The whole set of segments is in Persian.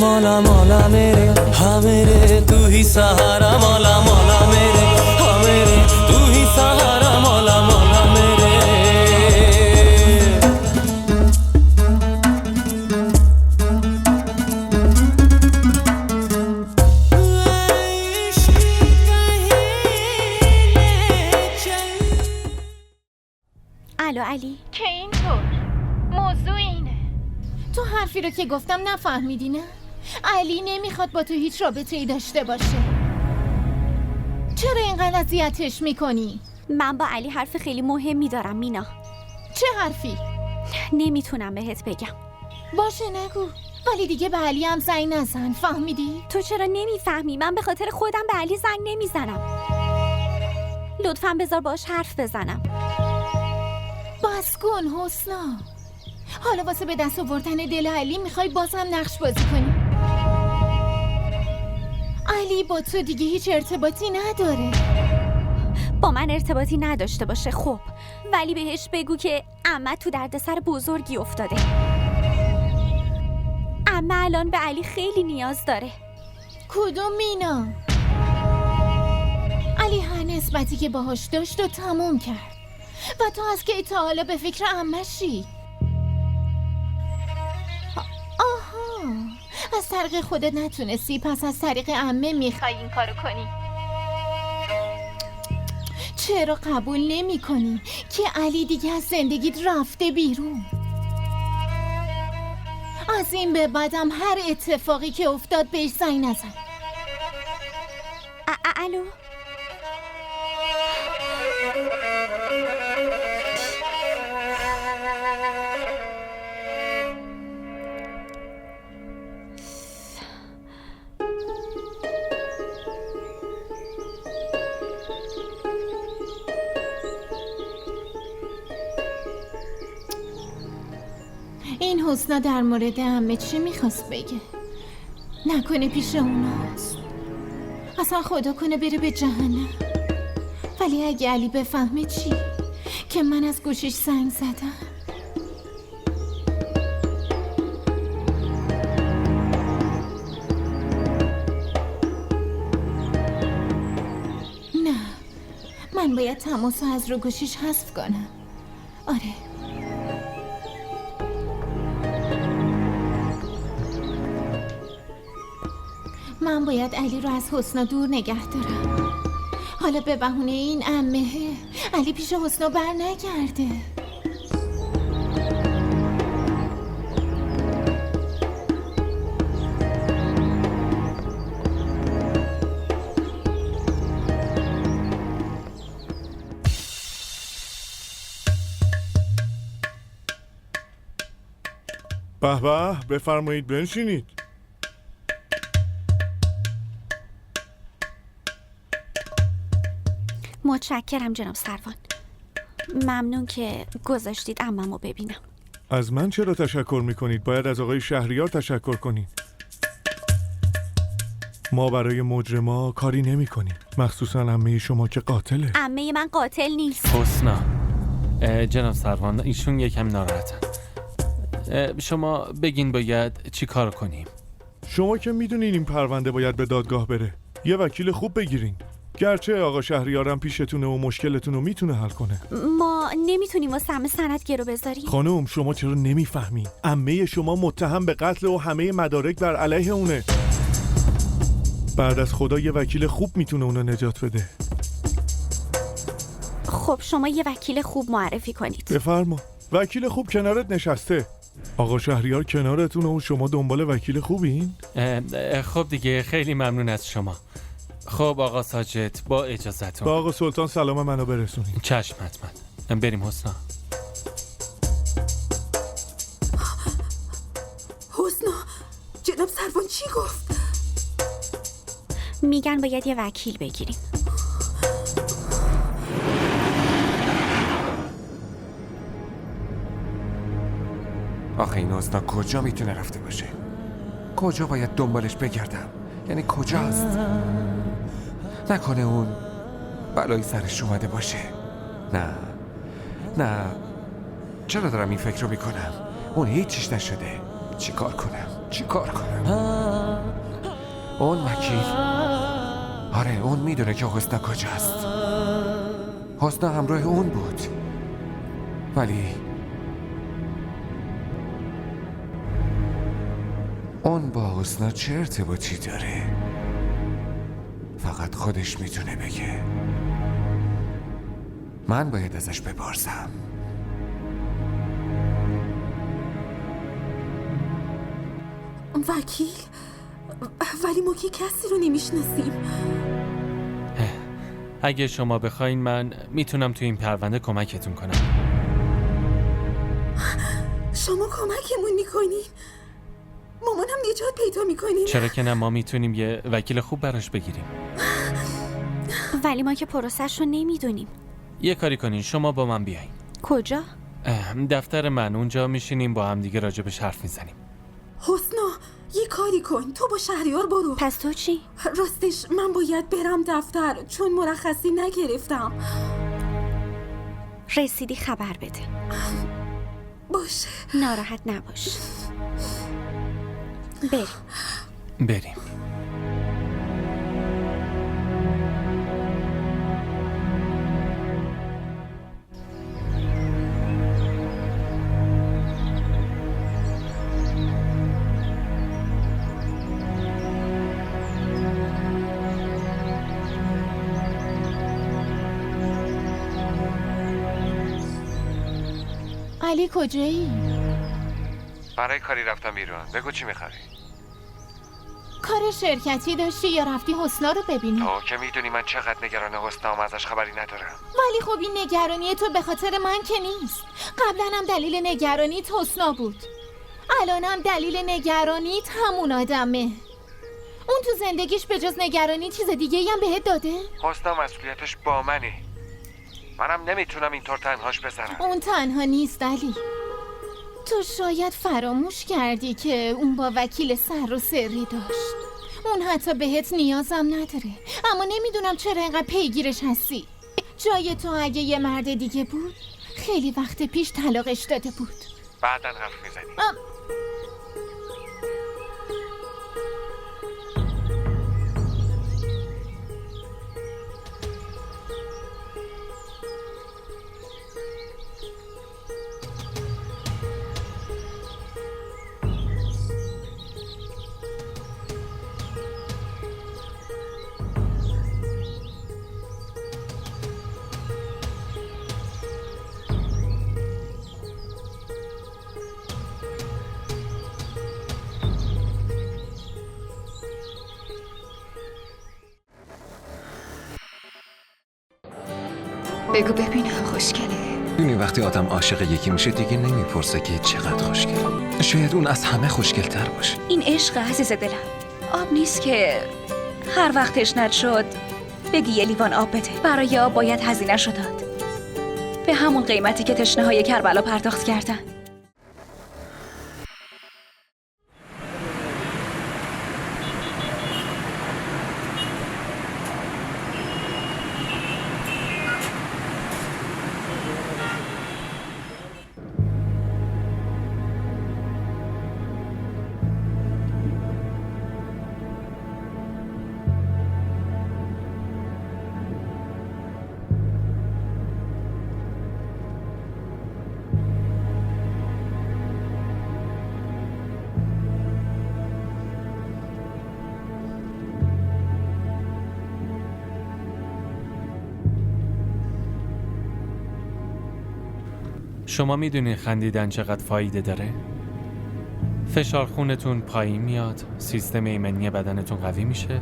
मौला मौला मेरे हाँ मेरे तू ही सहारा मौला मौला मेरे हाँ मेरे तू ही सहारा मौला मौला मेरे الو علی که اینطور موضوع اینه. تو حرفی رو که گفتم نفهمیدی نه؟ علی نمیخواد با تو هیچ رابطه‌ای داشته باشه. چرا اینقدر اذیتش میکنی؟ من با علی حرف خیلی مهمی دارم مینا. چه حرفی؟ نمیتونم بهت بگم. باشه نگو، ولی دیگه به علی هم زنگ نزن، فهمیدی؟ تو چرا نمیفهمی؟ من به خاطر خودم به علی زنگ نمیزنم. لطفاً بذار باش حرف بزنم. بس کن حسنا. حالا واسه به دست آوردن دل علی میخوای بازم نقش بازی کنی؟ علی با تو دیگه هیچ ارتباطی نداره. با من ارتباطی نداشته باشه خب، ولی بهش بگو که عمه تو دردسر بزرگی افتاده. عمه الان به علی خیلی نیاز داره. کدوم مینا؟ علی هر نسبتی که باهاش داشت و تموم کرد و تو از کی تا حالا به فکر عمه‌شی؟ آها، از طریق خودت نتونستی، پس از طریق عمه میخوای این کارو کنی. چرا قبول نمی کنی که علی دیگه از زندگیت رفته بیرون؟ از این به بعدم هر اتفاقی که افتاد بهش زنگ نزن. الو این حسنا در مورد عمه چی میخواست بگه؟ نکنه پیش اوناست؟ اصلا خدا کنه بره به جهنم. ولی اگه علی بفهمه چی؟ که من از گوشش زنگ زدم. نه، من باید تماسو از رو گوشش حذف کنم. آره، من باید علی رو از حسنا دور نگه دارم. حالا به بهونه این عمهه علی پیش حسنا بر نگرده. به به، بفرمایید بنشینید. متشکرم جناب سروان. ممنون که گذاشتید عممو ببینم. از من چرا تشکر میکنید؟ باید از آقای شهریار تشکر کنید. ما برای مجرما کاری نمی کنیم، مخصوصا عمه شما که قاتله. عمه من قاتل نیست. حسنا، جناب سروان ایشون یکم ناراحتن. شما بگین باید چی کار کنیم. شما که میدونین این پرونده باید به دادگاه بره. یه وکیل خوب بگیرین. گرچه آقا شهریارم پیشتونه و مشکلتون رو میتونه حل کنه. ما نمیتونیم واسه همه سند گرو بذاریم. خانم شما چرا نمیفهمین؟ عمه شما متهم به قتل و همه مدارک بر علیه اونه. بعد از خدا یه وکیل خوب میتونه اونو نجات بده. خب شما یه وکیل خوب معرفی کنید. بفرما. وکیل خوب کنارت نشسته. آقا شهریار کنارتونه و شما دنبال وکیل خوبین؟ خب دیگه خیلی ممنون از شما. خب آقا ساجد با اجازتون. با آقا سلطان سلام منو برسونید. چشم حتما. بریم حسنا. حسنا، جناب سروان چی گفت؟ میگن باید یه وکیل بگیریم. آخه این حسنا کجا میتونه رفته باشه؟ کجا باید دنبالش بگردم؟ یعنی کجاست؟ نکنه اون بلایی سرش اومده باشه. نه چرا دارم این فکر رو میکنم؟ اون هیچیش نشده. چی کار کنم؟ چی کار کنم؟ اون وکیل، آره اون میدونه که حسنا کجاست. حسنا همراه اون بود، ولی اون با حسنا چه ارتباطی داره؟ فقط خودش میتونه بگه. من باید ازش بپرسم. وکیل؟ ولی ما که کسی رو نمیشناسیم. اگه شما بخواین من میتونم تو این پرونده کمکتون کنم. شما کمکمون میکنین؟ مامانم نجات پیدا میکنین؟ چرا که نه، ما میتونیم یه وکیل خوب براش بگیریم. ولی ما که پروسش رو نمیدونیم. یه کاری کنین، شما با من بیاین کجا؟ دفتر من، اونجا میشینیم با هم دیگه راجبش حرف میزنیم. حسنا یه کاری کن، تو با شهریار برو. پس تو چی؟ راستش من باید برم دفتر چون مرخصی نگرفتم. رسیدی خبر بده. باشه. ناراحت نباش. بریم. علی کجایی؟ برای کاری رفتم بیرون. بگو چی میخوای؟ کار شرکتی داشتی یا رفتی حسنا رو ببینی؟ تو که میدونی من چقدر نگران حسنام، ازش خبری ندارم. ولی خب این نگرانی تو به خاطر من که نیست. قبلا هم دلیل نگرانیت حسنا بود، الانم دلیل نگرانیت همون آدمه. اون تو زندگیش به جز نگرانی چیز دیگه هم بهت داده؟ حسنا مسئولیتش با منه، منم نمیتونم اینطور تنهاش بذارم. اون تنها نیست علی. تو شاید فراموش کردی که اون با وکیل سر و سری داشت. اون حتی بهت نیازم نداره، اما نمیدونم چرا اینقدر پیگیرش هستی. جای تو اگه یه مرد دیگه بود خیلی وقت پیش طلاقش داده بود. بعدن حرف میزنی. بگو ببینم خوشگله. می‌دونی وقتی آدم عاشق یکی میشه دیگه نمیپرسه که چقدر خوشگله. شاید اون از همه خوشگل‌تر باشه. این عشق عزیز دلم، آب نیست که هر وقت تشنت شد بگی یه لیوان آب بده. برای آب باید هزینه‌شو داد، به همون قیمتی که تشنه‌های کربلا پرداخت کردن. شما میدونین خندیدن چقدر فایده داره؟ فشار خونتون پایین میاد، سیستم ایمنی بدنتون قوی میشه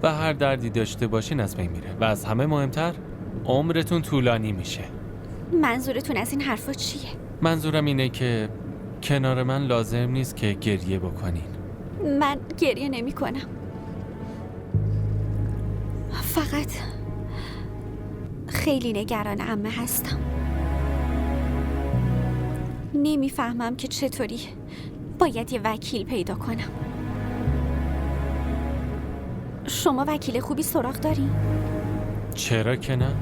و هر دردی داشته باشین از بین میره و از همه مهمتر عمرتون طولانی میشه. منظورتون از این حرفا چیه؟ منظورم اینه که کنار من لازم نیست که گریه بکنین. من گریه نمی کنم، فقط خیلی نگران عمه هستم. نمیفهمم که چطوری باید یه وکیل پیدا کنم. شما وکیل خوبی سراغ داری؟ چرا که نه؟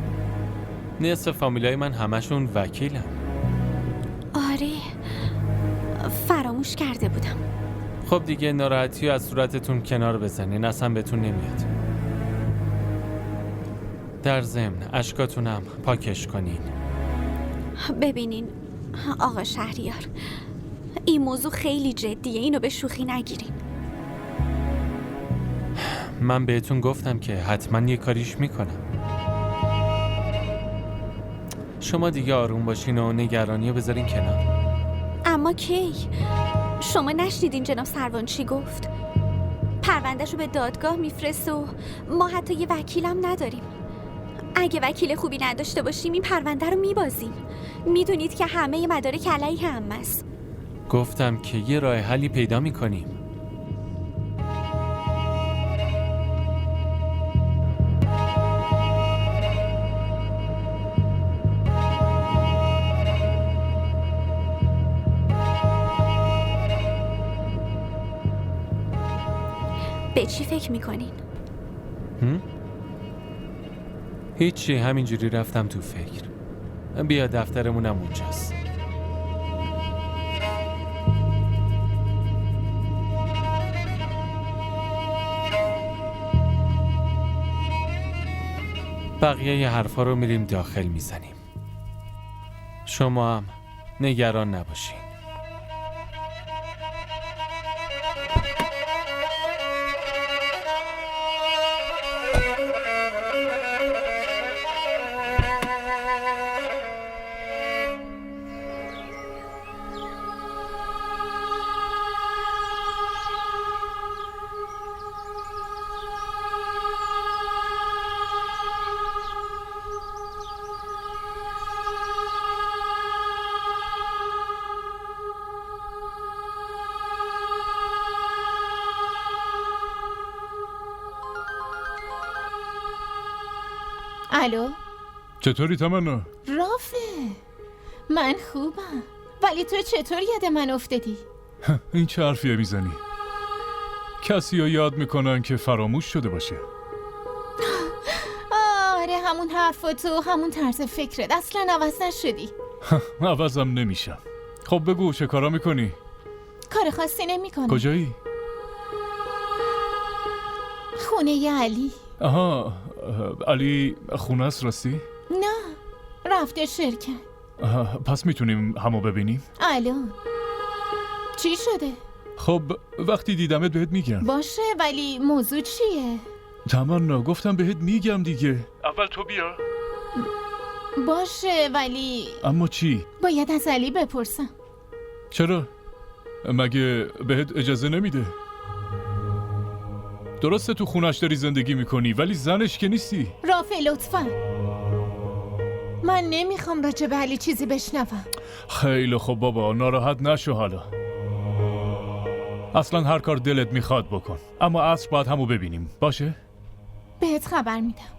نصف فامیلای من همشون وکیلن. آره، فراموش کرده بودم. خب دیگه ناراحتی از صورتتون کنار بزنین، اصلا بهتون نمیاد. در ضمن اشکاتونم پاکش کنین. ببینین آقا شهریار، این موضوع خیلی جدیه، اینو به شوخی نگیرین. من بهتون گفتم که حتما یه کاریش میکنم. شما دیگه آروم باشین و نگرانی رو بذارین کنار. اما کی؟ شما نشنیدین جناب سروان چی گفت؟ پروندهشو به دادگاه میفرسته و ما حتی یه وکیلم نداریم. اگه وکیل خوبی نداشته باشیم این پرونده رو میبازیم. میدونید که همه مدارک علیه عمه است. گفتم که یه راه حلی پیدا میکنیم. به چی فکر میکنین؟ هیچی، همینجوری رفتم تو فکر. بیا دفترمونم اونجاست. بقیه ی حرفا رو میریم داخل میزنیم. شما هم نگران نباشین. الو؟ چطوری تمنا؟ رافه، من خوبم، ولی تو چطور یاد من افتادی؟ این چه حرفیه میزنی؟ کسی رو یاد میکنن که فراموش شده باشه. آره همون حرفات و همون طرز فکرت اصلا عوض نشدی. عوضم نمیشم. خب بگو چه کارا میکنی؟ کار خاصی نمیکنم. کجایی؟ خونه علی. آها، علی خونه است راستی؟ نه، رفته شرکت. پس میتونیم همو ببینیم؟ الان چی شده؟ خب وقتی دیدمت بهت میگم. باشه، ولی موضوع چیه؟ تمنا گفتم بهت میگم دیگه. اول تو بیا. باشه، ولی اما چی؟ باید از علی بپرسم. چرا؟ مگه بهت اجازه نمیده؟ درسته تو خونش داری زندگی میکنی ولی زنش که نیستی. رافع لطفا، من نمیخوام راجع به علی چیزی بشنوم. خیلی خوب بابا، ناراحت نشو حالا. اصلا هر کار دلت میخواد بکن، اما عصر باید همو ببینیم. باشه؟ بهت خبر میدم.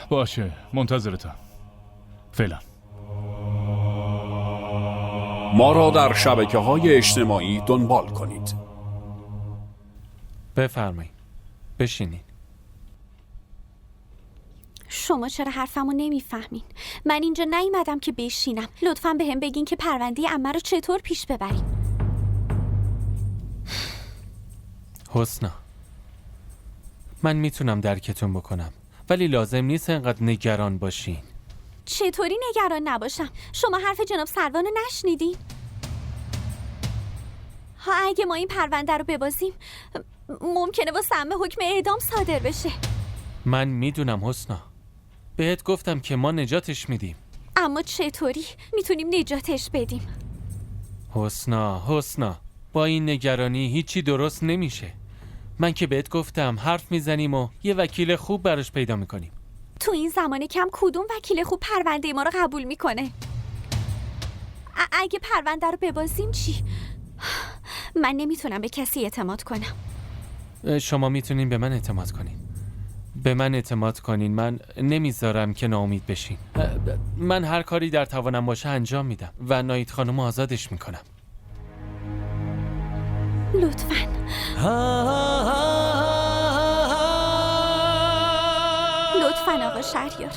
باشه، منتظرتم. فعلا. ما را در شبکه‌های اجتماعی دنبال کنید. بفرمایید، بشینید. شما چرا حرفمو نمیفهمین؟ من اینجا نیومدم که بشینم. لطفاً بهم بگین که پرونده عمه رو چطور پیش ببریم. حسنا، من میتونم درکتون بکنم ولی لازم نیست انقدر نگران باشین. چطوری نگران نباشم؟ شما حرف جناب سروان رو نشنیدین؟ ها، اگه ما این پرونده رو ببازیم ممکنه واسه عمه حکم اعدام صادر بشه. من میدونم حسنا، بهت گفتم که ما نجاتش میدیم. اما چطوری میتونیم نجاتش بدیم؟ حسنا، با این نگرانی هیچی درست نمیشه. من که بهت گفتم حرف میزنیم و یه وکیل خوب براش پیدا میکنیم. تو این زمان کم کدوم وکیل خوب پرونده ما رو قبول میکنه؟ اگه پرونده رو ببازیم چی؟ من نمیتونم به کسی اعتماد کنم. شما میتونین به من اعتماد کنین. به من اعتماد کنین، من نمیذارم که ناامید بشین. من هر کاری در توانم باشه انجام میدم و نایت خانم آزادش میکنم. لطفاً. لطفاً آقا شهریار،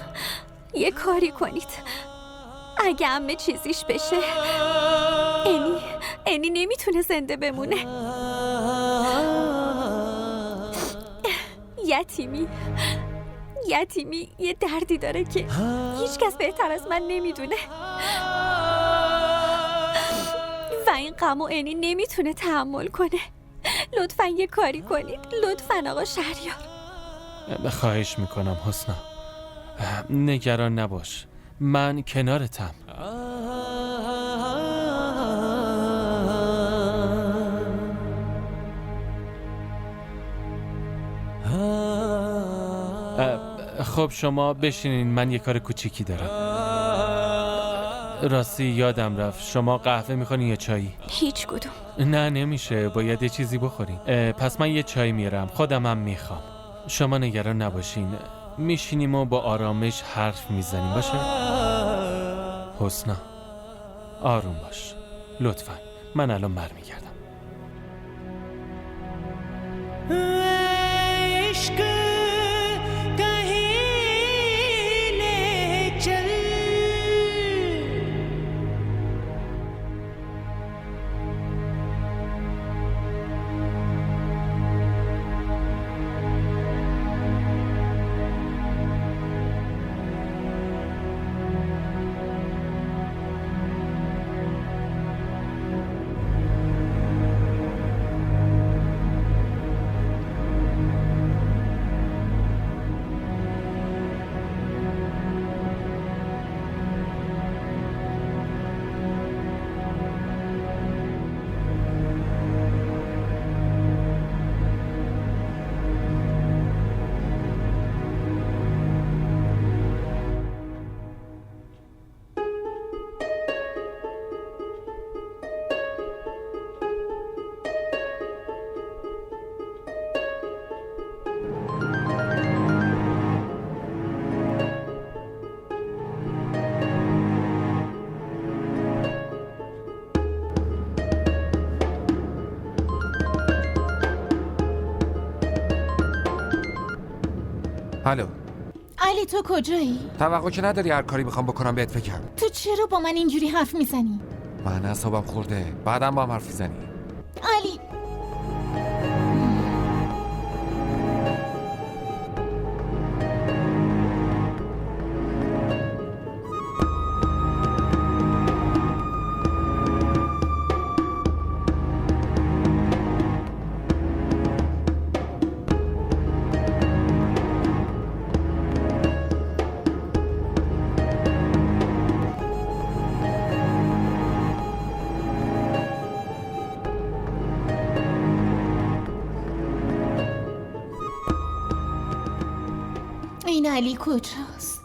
یه کاری کنید. اگه عمه چیزیش بشه، انی نمیتونه زنده بمونه. یتیمی یه دردی داره که هیچ کس بهتر از من نمیدونه و این غمو انی نمیتونه تحمل کنه. لطفاً یه کاری کنید، لطفاً آقا شهریار. خواهش میکنم حسنا، نگران نباش، من کنارتم. خب شما بشینین، من یه کار کوچیکی دارم. راستی یادم رفت، شما قهوه میخونین یا چایی؟ هیچ کدوم. نه نمیشه، باید یه چیزی بخورین. پس من یه چای میارم، خودم هم میخوام. شما نگران نباشین، میشینیم و با آرامش حرف میزنیم، باشه؟ حسنا آروم باش لطفا، من الان برمیگردم. الو علی تو کجایی؟ توقع که نداری هر کاری بخوام بکنم بهت فکرم. تو چرا با من اینجوری حرف میزنی؟ من اعصابم خورده، بعدم با هم حرف میزنی. علی این علی کجاست؟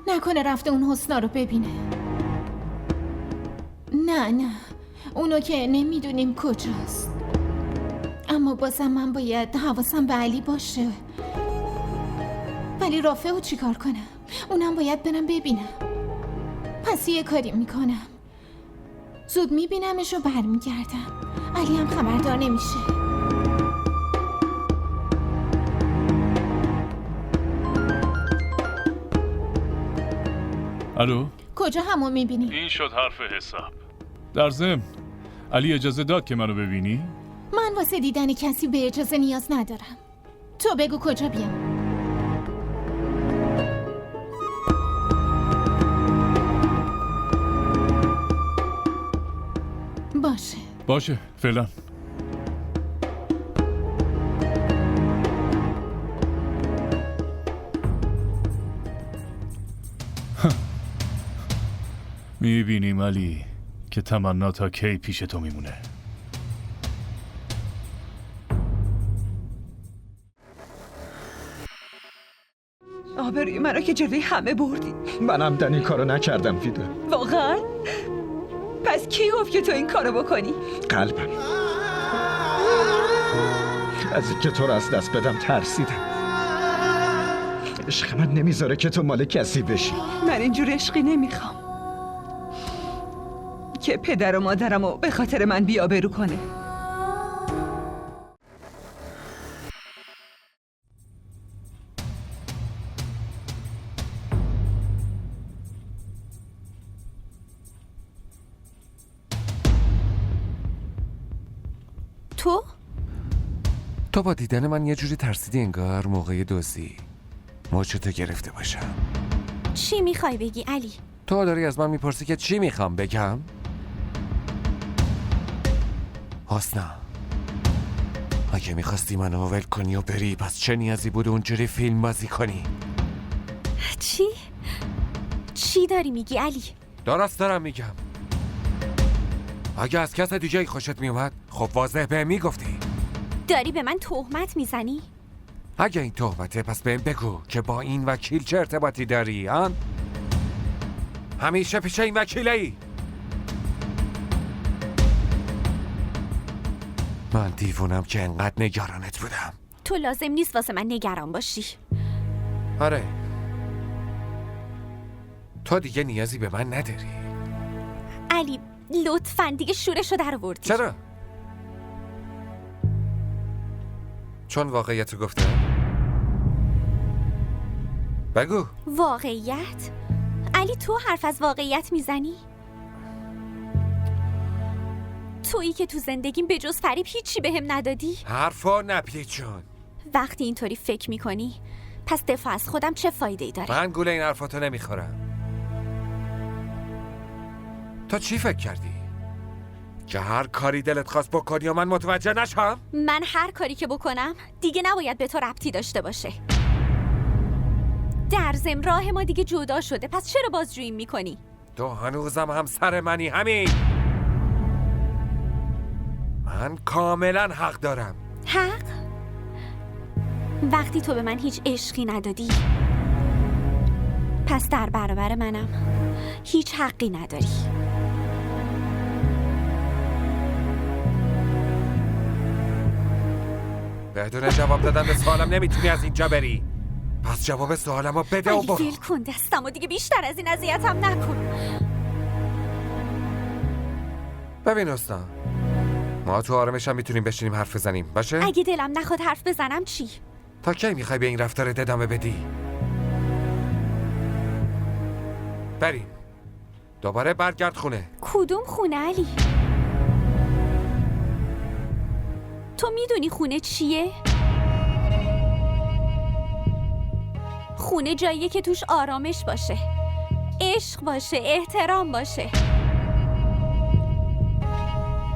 نکنه رفته اون حسنا رو ببینه. نه اونو که نمیدونیم کجاست، اما بازم من باید حواسم به علی باشه. ولی رافعو چی کار کنم؟ اونم باید برم ببینم. پس یه کاری میکنم، زود میبینمش و برمیگردم. علی هم خبردار نمیشه. الو؟ کجا همو میبینی؟ این شد حرف حساب. در ضمن علی اجازه داد که منو ببینی؟ من واسه دیدن کسی به اجازه نیاز ندارم. تو بگو کجا بیام. باشه فعلا. میبینیم علی که تمنا تا کی پیش تو میمونه. آبروی منو که جلوی همه بردی. منم دن این کارو نکردم فیده. واقعا؟ پس کی گفت که تو این کارو بکنی؟ قلبم از اینکه تو رو از دست بدم ترسیدم. عشق من نمیذاره که تو مال کسی بشی. من اینجور عشقی نمیخوام که پدر و مادرمو به خاطر من بی‌آبرو کنه. تو با دیدن من یه جوری ترسیدی انگار موقع دزدی مچتو گرفته باشم. چی میخوای بگی علی؟ تو داری از من میپرسی که چی میخوام بگم؟ حسنا، اگه میخواستی منو ول کنی و بری پس چه نیازی بود اونجوری فیلم بازی کنی؟ چی داری میگی علی؟ درست دارم میگم. اگه از کس دیگه خوشت میومد خب واضح به میگفتی. داری به من تهمت میزنی؟ اگه این تهمته پس بهم بگو که با این وکیل چه ارتباطی داری آن؟ همیشه پیش این وکیله ای؟ من دیوونم که انقدر نگرانت بودم. تو لازم نیست واسه من نگران باشی. آره، تو دیگه نیازی به من نداری. علی لطفاً دیگه شورشو در آوردی. چرا؟ چون واقعیتو گفته؟ بگو. واقعیت؟ علی تو حرف از واقعیت میزنی؟ تویی که تو زندگیم به جز فریب هیچی بهم ندادی؟ حرفا نپیچون. وقتی اینطوری فکر میکنی پس دفاع از خودم چه فایده‌ای داره؟ من گول این حرفاتو نمیخورم. تو چی فکر کردی؟ که هر کاری دلت خواست بکنی و من متوجه نشم؟ من هر کاری که بکنم دیگه نباید به تو ربطی داشته باشه. در ضمن راه ما دیگه جدا شده، پس چرا بازجویی میکنی؟ تو هنوزم همسر منی. همین. من کاملا حق دارم. حق؟ وقتی تو به من هیچ عشقی ندادی پس در برابر منم هیچ حقی نداری. بدون جواب دادن به سوالم نمیتونی از اینجا بری. پس جواب سوالمو بده و برو. ول کن دستمو دیگه، بیشتر از این اذیتم نکن. ببین استان، ما تو آرامش هم میتونیم بشینیم حرف بزنیم باشه؟ اگه دلم نخواد حرف بزنم چی؟ تا کی میخوای به این رفتارت ادامه بدی؟ بریم دوباره برگرد خونه. کدوم خونه علی؟ تو میدونی خونه چیه؟ خونه جاییه که توش آرامش باشه، عشق باشه، احترام باشه.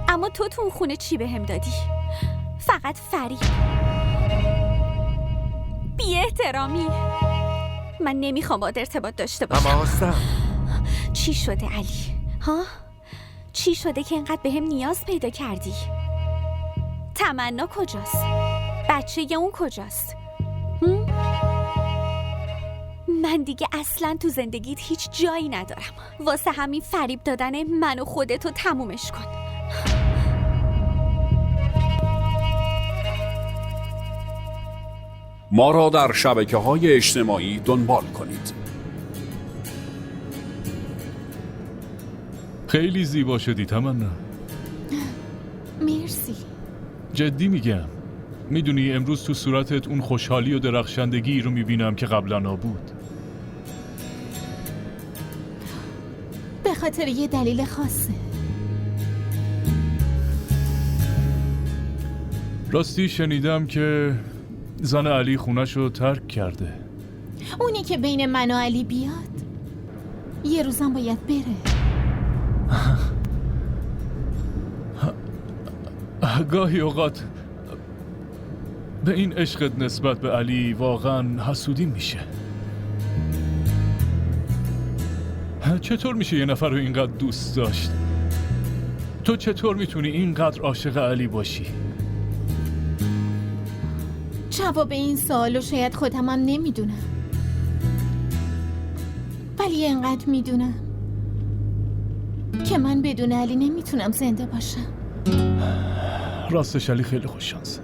اما تو اون خونه چی بهم دادی؟ فقط فریب، بی احترامی. من نمیخوام باهات ارتباط داشته باشم. اما هستم. چی شده علی؟ ها؟ چی شده که اینقدر بهم نیاز پیدا کردی؟ تمنا کجاست؟ بچه اون کجاست؟ من دیگه اصلا تو زندگیت هیچ جایی ندارم. واسه همین فریب دادن من و خودتو تمومش کن. ما را در شبکه‌های اجتماعی دنبال کنید. خیلی زیبا شدی تمنا. مرسی. جدی میگم. میدونی امروز تو صورتت اون خوشحالی و درخشندگی رو میبینم که قبلا نبود. به خاطر یه دلیل خاصه. راستی شنیدم که زن علی خونش رو ترک کرده. اونی که بین من و علی بیاد یه روزم باید بره. گاهی اوقات به این عشقت نسبت به علی واقعا حسودی میشه. چطور میشه یه نفر رو اینقدر دوست داشت؟ تو چطور میتونی اینقدر عاشق علی باشی؟ جواب این سوالو شاید خودم هم نمیدونم، ولی اینقدر میدونم که من بدون علی نمیتونم زنده باشم. راستش علی خیلی خوش شانسه.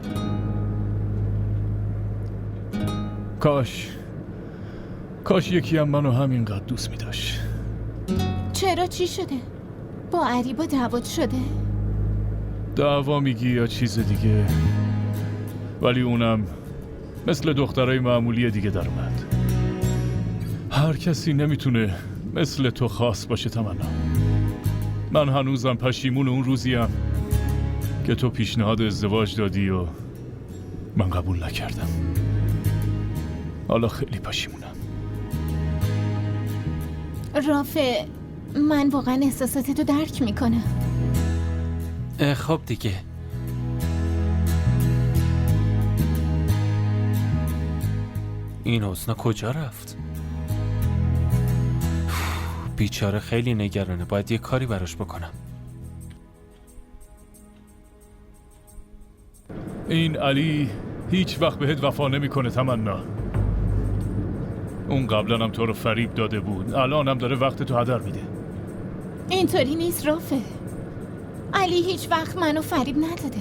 کاش یکی هم منو همینقدر دوست میداشت. چرا؟ چی شده؟ با علی با دعوت شده؟ دعوا میگی یا چیز دیگه؟ ولی اونم مثل دخترای معمولی دیگه در اومد. هر کسی نمیتونه مثل تو خاص باشه تمنا. من هنوزم پشیمون اون روزیم که تو پیشنهاد ازدواج دادی و من قبول نکردم. حالا خیلی پشیمونم. رافع، من واقعا احساساتتو درک میکنم. خب دیگه این حسنا کجا رفت؟ بیچاره خیلی نگرانه. باید یه کاری براش بکنم. این علی هیچ وقت بهت وفا نمیکنه تمنا. اون قبلا هم تو رو فریب داده بود، الان هم داره وقت تو هدر میده. اینطوری نیست رافع. علی هیچ وقت منو فریب نداده.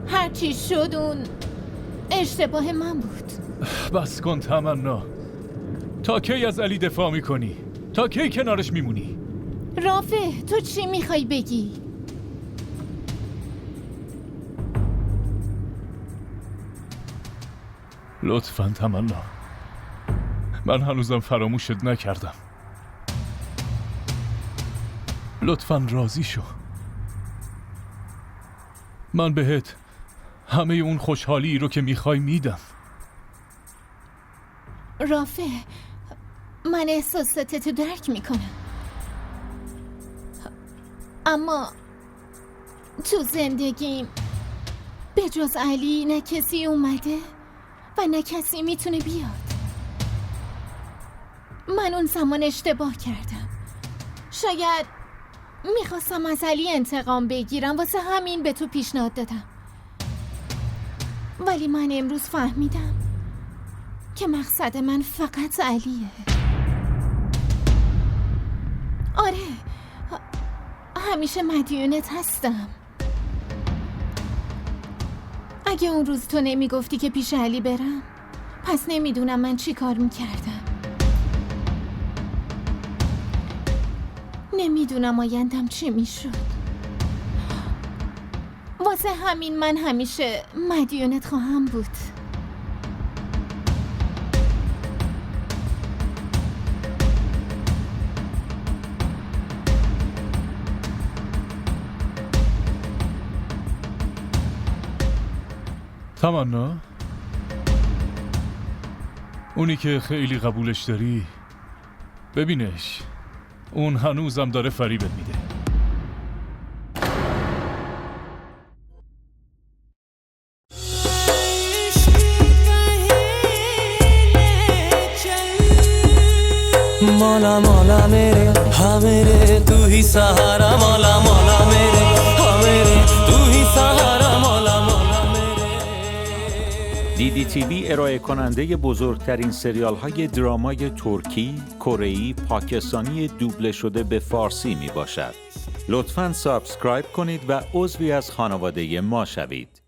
هرچی شد اون اشتباه من بود. بس کن تمنا. تا کی از علی دفاع میکنی؟ تا کی کنارش میمونی؟ رافع، تو چی میخوای بگی؟ لطفاً تمنا، من هنوزم فراموشت نکردم. لطفاً راضی شو. من بهت همه اون خوشحالی رو که میخوای میدم. رافع، من احساساتتو درک میکنم، اما تو زندگیم به جز علی نه کسی اومده و نه کسی میتونه بیاد. من اون زمان اشتباه کردم. شاید میخواستم از علی انتقام بگیرم، واسه همین به تو پیشنهاد دادم. ولی من امروز فهمیدم که مقصد من فقط علیه. آره، همیشه مدیونت هستم. اگه اون روز تو نمیگفتی که پیش علی برم، پس نمیدونم من چی کار میکردم. نمیدونم آیندم چی میشد. واسه همین من همیشه مدیونت خواهم بود. تمنا، اونی که خیلی قبولش داری ببینش، اون هنوزم داره فریبت میده. मौला मौला मेरे हाँ मेरे तू ही सहारा मौला मौला मेरे हाँ मेरे तू ही सहारा मौला मौला मेरे. DDTV ارائه کننده بزرگترین سریال های درامای ترکی، کره‌ای، پاکستانی دوبله شده به فارسی می باشد. لطفاً سابسکرایب کنید و عضوی از خانواده ما شوید.